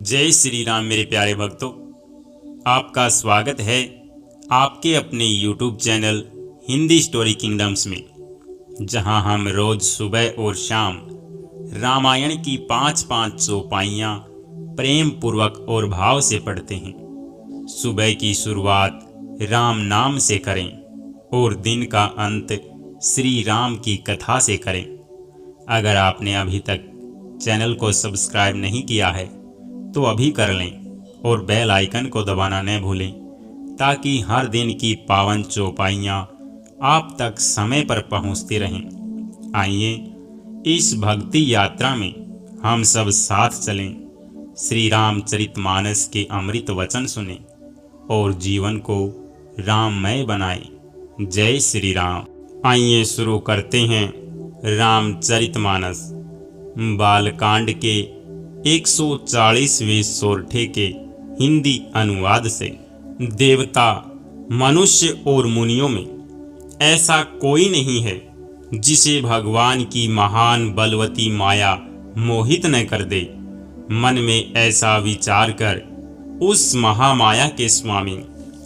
जय श्री राम मेरे प्यारे भक्तों, आपका स्वागत है आपके अपने YouTube channel Hindi story kingdoms में, जहां हम रोज सुबह और शाम रामायण की 5-5 चौपाइयाँ प्रेम पूर्वक और भाव से पढ़ते हैं। सुबह की शुरुआत राम नाम से करें और दिन का अंत श्री राम की कथा से करें। अगर आपने अभी तक चैनल को सब्सक्राइब नहीं किया है तो अभी कर लें और बेल आइकन को दबाना न भूलें, ताकि हर दिन की पावन चौपाइयाँ आप तक समय पर पहुँचती रहें। आइए इस भक्ति यात्रा में हम सब साथ चलें, श्री रामचरितमानस के अमृत वचन सुनें और जीवन को राममय बनाएं। जय श्री राम। आइए शुरू करते हैं रामचरितमानस बालकांड के 140वें सोरठे के हिंदी अनुवाद से। देवता, मनुष्य और मुनियों में ऐसा कोई नहीं है जिसे भगवान की महान बलवती माया मोहित न कर दे। मन में ऐसा विचार कर उस महामाया के स्वामी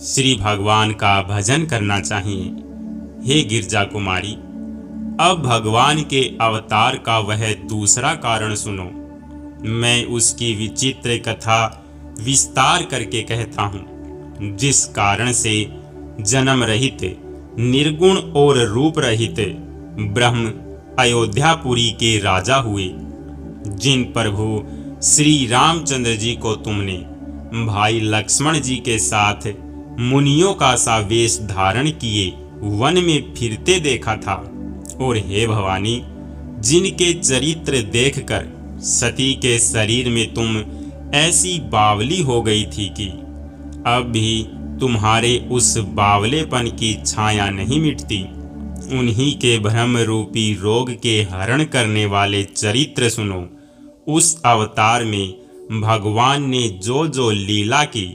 श्री भगवान का भजन करना चाहिए। हे गिरजा कुमारी, अब भगवान के अवतार का वह दूसरा कारण सुनो। मैं उसकी विचित्र कथा विस्तार करके कहता हूँ, जिस कारण से जन्म रहित, निर्गुण और रूप रहित ब्रह्म अयोध्यापुरी के राजा हुए। जिन प्रभु श्री रामचंद्र जी को तुमने भाई लक्ष्मण जी के साथ मुनियों का सा वेश धारण किए वन में फिरते देखा था, और हे भवानी, जिनके चरित्र देखकर सती के शरीर में तुम ऐसी बावली हो गई थी कि अब भी तुम्हारे उस बावलेपन की छाया नहीं मिटती। उन्हीं के भ्रम रूपी रोग के हरण करने वाले चरित्र सुनो। उस अवतार में भगवान ने जो जो लीला की,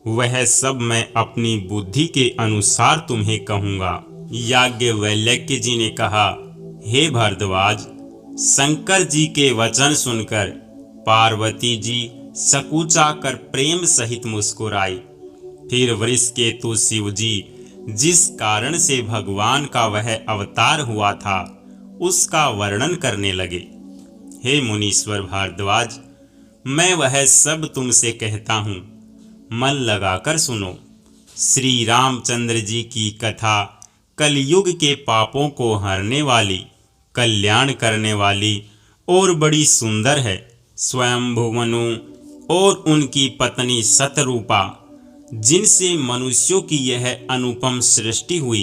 वह सब मैं अपनी बुद्धि के अनुसार तुम्हें कहूँगा। याज्ञवल्क्य जी ने कहा, हे भारद्वाज, शंकर जी के वचन सुनकर पार्वती जी सकुचा कर प्रेम सहित मुस्कुराई। फिर वृषकेतु शिव जी जिस कारण से भगवान का वह अवतार हुआ था, उसका वर्णन करने लगे। हे मुनीश्वर भारद्वाज, मैं वह सब तुमसे कहता हूँ, मन लगाकर सुनो। श्री रामचंद्र जी की कथा कलयुग के पापों को हरने वाली, कल्याण करने वाली और बड़ी सुंदर है। स्वयंभु मनु और उनकी पत्नी शतरूपा, जिनसे मनुष्यों की यह अनुपम सृष्टि हुई,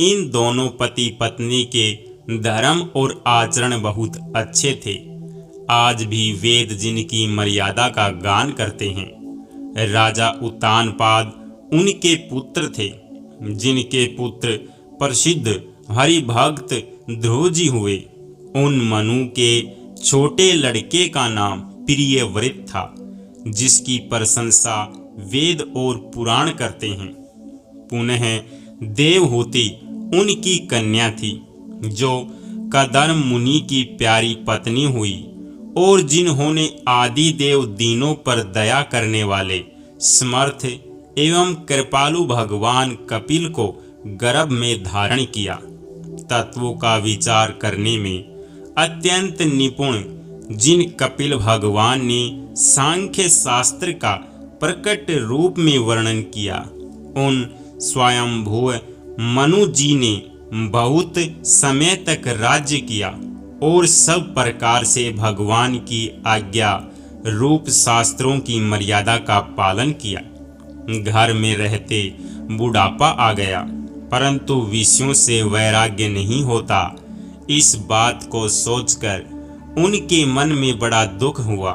इन दोनों पति पत्नी के धर्म और आचरण बहुत अच्छे थे। आज भी वेद जिनकी मर्यादा का गान करते हैं। राजा उत्तानपाद उनके पुत्र थे, जिनके पुत्र प्रसिद्ध हरिभक्त ध्रुव जी हुए। उन मनु के छोटे लड़के का नाम प्रियव्रत था, जिसकी प्रशंसा वेद और पुराण करते हैं। पुनः देवहूति उनकी कन्या थी, जो कदर्म मुनि की प्यारी पत्नी हुई, और जिन्होंने आदि देव दीनों पर दया करने वाले समर्थ एवं कृपालु भगवान कपिल को गर्भ में धारण किया। तत्वों का विचार करने में अत्यंत निपुण जिन कपिल भगवान ने सांख्य शास्त्र का प्रकट रूप में वर्णन किया, उन स्वयंभू मनु जी ने बहुत समय तक राज्य किया और सब प्रकार से भगवान की आज्ञा रूप शास्त्रों की मर्यादा का पालन किया। घर में रहते बुढ़ापा आ गया, परंतु विषयों से वैराग्य नहीं होता। इस बात को सोचकर उनके मन में बड़ा दुख हुआ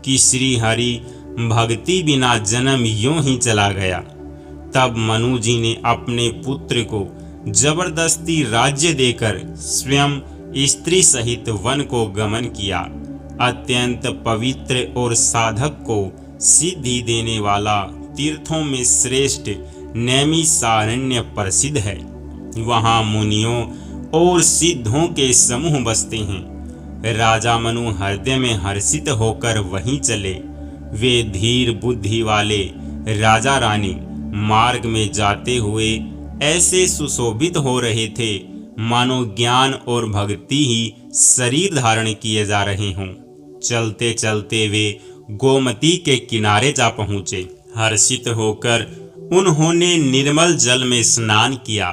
कि श्री हरि भक्ति बिना जन्म यूं ही चला गया। तब मनु जी ने अपने पुत्र को जबरदस्ती राज्य देकर स्वयं स्त्री सहित वन को गमन किया। अत्यंत पवित्र और साधक को सिद्धि देने वाला तीर्थों में श्रेष्ठ नैमिषारण्य प्रसिद्ध है। वहाँ मुनियों और सिद्धों के समूह बसते हैं। राजा मनु हृदय में हर्षित होकर वहीं चले। वे धीर बुद्धि वाले राजा रानी मार्ग में जाते हुए ऐसे सुशोभित हो रहे थे मानो ज्ञान और भक्ति ही शरीर धारण किए जा रहे हों। चलते चलते वे गोमती के किनारे जा पहुँचे। हर्षित होकर उन्होंने निर्मल जल में स्नान किया।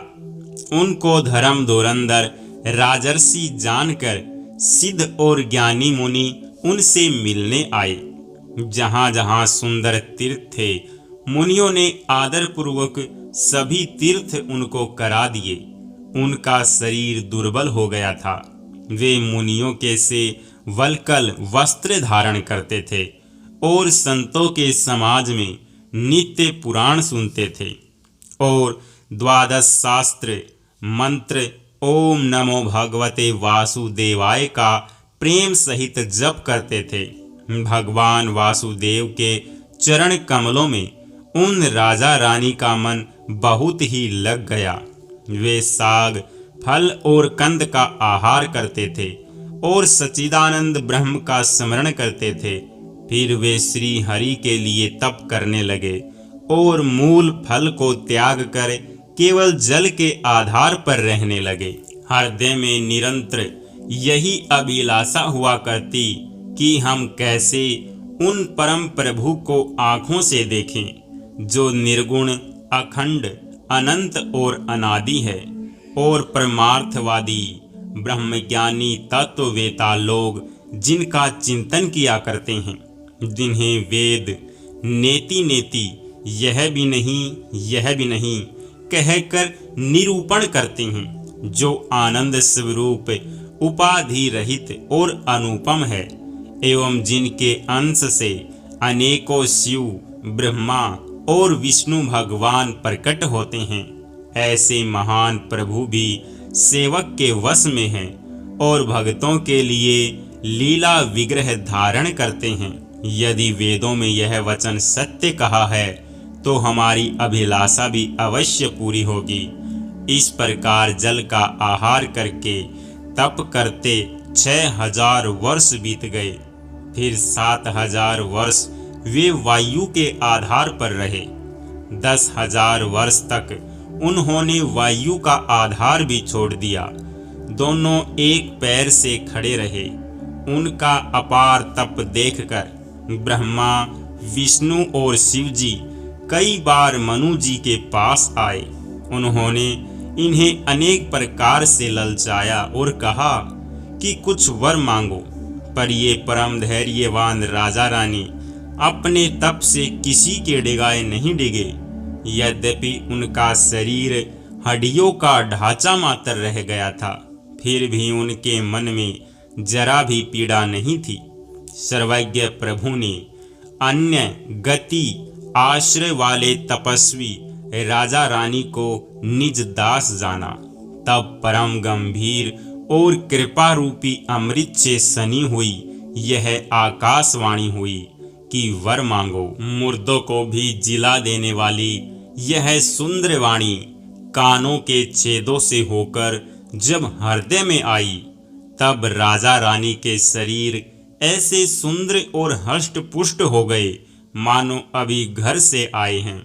उनको धर्म धुरंधर राजर्षि जानकर सिद्ध और ज्ञानी मुनि उनसे मिलने आए। जहाँ जहाँ सुंदर तीर्थ थे मुनियों ने आदर पूर्वक सभी तीर्थ उनको करा दिए। उनका शरीर दुर्बल हो गया था। वे मुनियों के से वल्कल वस्त्र धारण करते थे और संतों के समाज में नित्य पुराण सुनते थे और 12 शास्त्र मंत्र ओम नमो भगवते वासुदेवाय का प्रेम सहित जप करते थे। भगवान वासुदेव के चरण कमलों में उन राजा रानी का मन बहुत ही लग गया। वे साग फल और कंद का आहार करते थे और सच्चिदानंद ब्रह्म का स्मरण करते थे। फिर वे श्री हरि के लिए तप करने लगे और मूल फल को त्याग कर केवल जल के आधार पर रहने लगे। हृदय में निरंतर यही अभिलाषा हुआ करती कि हम कैसे उन परम प्रभु को आँखों से देखें जो निर्गुण अखंड अनंत और अनादि है और परमार्थवादी ब्रह्मज्ञानी तत्ववेता लोग जिनका चिंतन किया करते हैं, जिन्हें वेद नेति नेति यह भी नहीं कहकर निरूपण करते हैं, जो आनंद स्वरूप उपाधि रहित और अनुपम है एवं जिनके अंश से अनेकों शिव ब्रह्मा और विष्णु भगवान प्रकट होते हैं। ऐसे महान प्रभु भी सेवक के वश में हैं और भक्तों के लिए लीला विग्रह धारण करते हैं। यदि वेदों में यह वचन सत्य कहा है तो हमारी अभिलाषा भी अवश्य पूरी होगी। इस प्रकार जल का आहार करके तप करते 6000 वर्ष बीत गए। फिर 7000 वर्ष वे वायु के आधार पर रहे। 10,000 वर्ष तक उन्होंने वायु का आधार भी छोड़ दिया। दोनों एक पैर से खड़े रहे। उनका अपार तप देखकर ब्रह्मा विष्णु और शिव जी कई बार मनु जी के पास आए। उन्होंने इन्हें अनेक प्रकार से ललचाया और कहा कि कुछ वर मांगो, पर ये परम धैर्यवान राजा रानी अपने तप से किसी के डिगाए नहीं डिगे। यद्यपि उनका शरीर हड्डियों का ढांचा मात्र रह गया था, फिर भी उनके मन में जरा भी पीड़ा नहीं थी। सर्वज्ञ प्रभु ने अन्य गति आश्रय वाले तपस्वी राजा रानी को निज दास जाना। तब परम गंभीर और कृपा रूपी अमृत से सनी हुई यह आकाशवाणी हुई कि वर मांगो। मुर्दों को भी जिला देने वाली यह सुंदर वाणी कानों के छेदों से होकर जब हृदय में आई, तब राजा रानी के शरीर ऐसे सुंदर और हष्ट पुष्ट हो गए मानो अभी घर से आए हैं।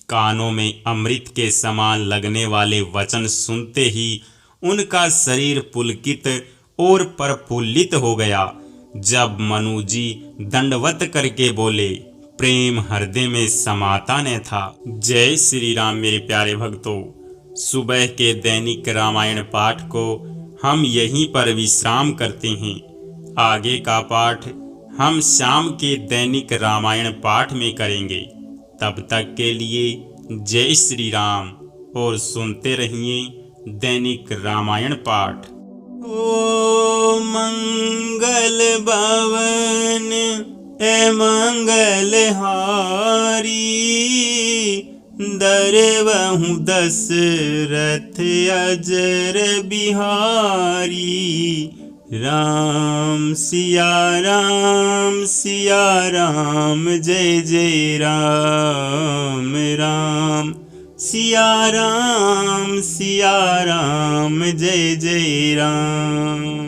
कानों में अमृत के समान लगने वाले वचन सुनते ही उनका शरीर पुलकित और प्रफुल्लित हो गया। जब मनु जी दंडवत करके बोले, प्रेम हृदय में समाता न था। जय श्री राम। मेरे प्यारे भक्तों, सुबह के दैनिक रामायण पाठ को हम यहीं पर विश्राम करते हैं। आगे का पाठ हम शाम के दैनिक रामायण पाठ में करेंगे। तब तक के लिए जय श्री राम और सुनते रहिए दैनिक रामायण पाठ। ओ मंगल भवन ए मंगल हारी, दरवहु दशरथ अजर बिहारी। राम सिया राम जय जय राम। राम सिया राम जय जय राम।